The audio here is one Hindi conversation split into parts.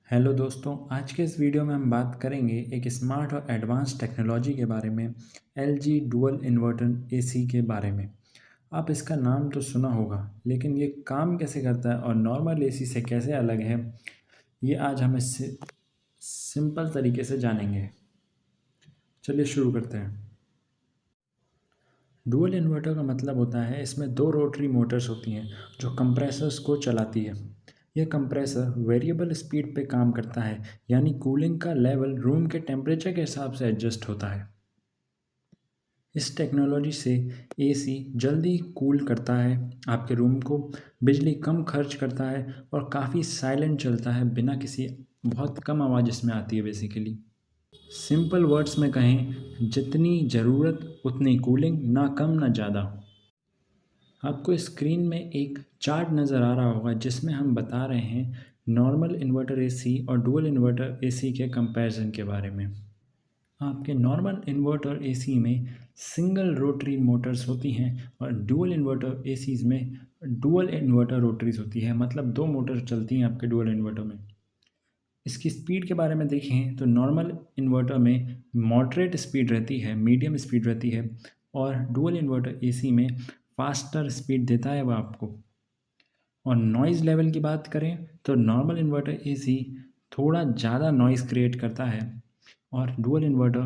हेलो दोस्तों, आज के इस वीडियो में हम बात करेंगे एक स्मार्ट और एडवांस टेक्नोलॉजी के बारे में। LG डुअल इन्वर्टर एसी के बारे में। आप इसका नाम तो सुना होगा, लेकिन ये काम कैसे करता है और नॉर्मल एसी से कैसे अलग है, ये आज हम इससे सिंपल तरीके से जानेंगे। चलिए शुरू करते हैं। डुअल इन्वर्टर का मतलब होता है इसमें दो रोटरी मोटर्स होती हैं जो कंप्रेसर्स को चलाती है। यह कंप्रेसर वेरिएबल स्पीड पे काम करता है, यानी कूलिंग का लेवल रूम के टेम्परेचर के हिसाब से एडजस्ट होता है। इस टेक्नोलॉजी से एसी जल्दी कूल करता है आपके रूम को, बिजली कम खर्च करता है और काफ़ी साइलेंट चलता है, बिना किसी बहुत कम आवाज़ इसमें आती है बेसिकली। सिंपल वर्ड्स में कहें, जितनी ज़रूरत उतनी कूलिंग, ना कम ना ज़्यादा। आपको स्क्रीन में एक चार्ट नज़र आ रहा होगा जिसमें हम बता रहे हैं नॉर्मल इन्वर्टर एसी और डुअल इन्वर्टर एसी के कंपैरिजन के बारे में। आपके नॉर्मल इन्वर्टर एसी में सिंगल रोटरी मोटर्स होती हैं और डुअल इन्वर्टर एसीज में डुअल इन्वर्टर रोटरीज होती है, मतलब दो मोटर चलती हैं आपके डुअल इन्वर्टर में। इसकी स्पीड के बारे में देखें तो नॉर्मल इन्वर्टर में मॉडरेट स्पीड रहती है, मीडियम स्पीड रहती है, और डुअल इन्वर्टर एसी में फास्टर स्पीड देता है वह आपको। और नॉइज़ लेवल की बात करें तो नॉर्मल इन्वर्टर एसी थोड़ा ज़्यादा नॉइज़ क्रिएट करता है और डुअल इन्वर्टर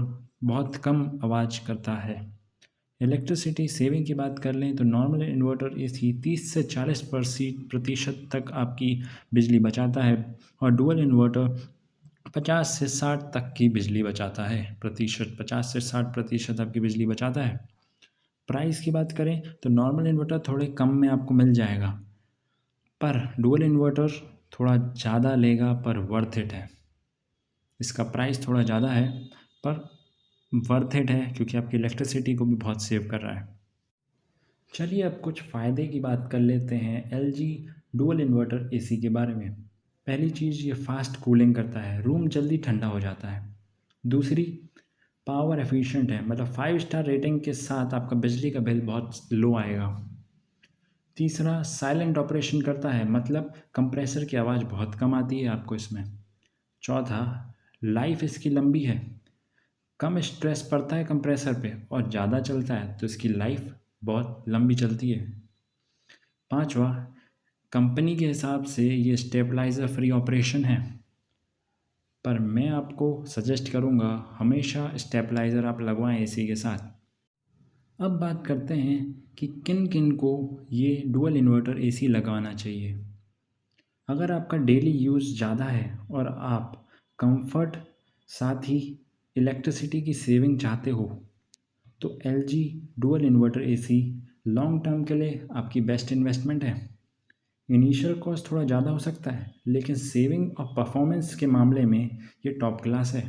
बहुत कम आवाज़ करता है। इलेक्ट्रिसिटी सेविंग की बात कर लें तो नॉर्मल इन्वर्टर एसी 30 से 40% तक आपकी बिजली बचाता है और डुअल इन्वर्टर 50 से 60 तक की बिजली बचाता है। 50 से 60% आपकी बिजली बचाता है। प्राइस की बात करें तो नॉर्मल इन्वर्टर थोड़े कम में आपको मिल जाएगा, पर डुअल इन्वर्टर थोड़ा ज़्यादा लेगा, पर वर्थ इट है। इसका प्राइस थोड़ा ज़्यादा है पर वर्थ इट है, क्योंकि आपकी इलेक्ट्रिसिटी को भी बहुत सेव कर रहा है। चलिए अब कुछ फ़ायदे की बात कर लेते हैं LG डुअल इन्वर्टर एसी के बारे में। पहली चीज़, ये फास्ट कूलिंग करता है, रूम जल्दी ठंडा हो जाता है। दूसरी, पावर एफिशिएंट है, मतलब 5 स्टार रेटिंग के साथ आपका बिजली का बिल बहुत लो आएगा। तीसरा, साइलेंट ऑपरेशन करता है, मतलब कंप्रेसर की आवाज़ बहुत कम आती है आपको इसमें। चौथा, लाइफ इसकी लंबी है, कम स्ट्रेस पड़ता है कंप्रेसर पे और ज़्यादा चलता है तो इसकी लाइफ बहुत लंबी चलती है। पांचवा, कंपनी के हिसाब से ये स्टेबलाइज़र फ्री ऑपरेशन है, पर मैं आपको सजेस्ट करूँगा हमेशा स्टेबलाइज़र आप लगवाएं एसी के साथ। अब बात करते हैं कि किन किन को ये डुअल इन्वर्टर एसी लगवाना चाहिए। अगर आपका डेली यूज़ ज़्यादा है और आप कंफर्ट साथ ही इलेक्ट्रिसिटी की सेविंग चाहते हो तो LG dual inverter AC long term के लिए आपकी बेस्ट इन्वेस्टमेंट है। इनिशियल कॉस्ट थोड़ा ज़्यादा हो सकता है, लेकिन सेविंग और परफॉर्मेंस के मामले में ये टॉप क्लास है।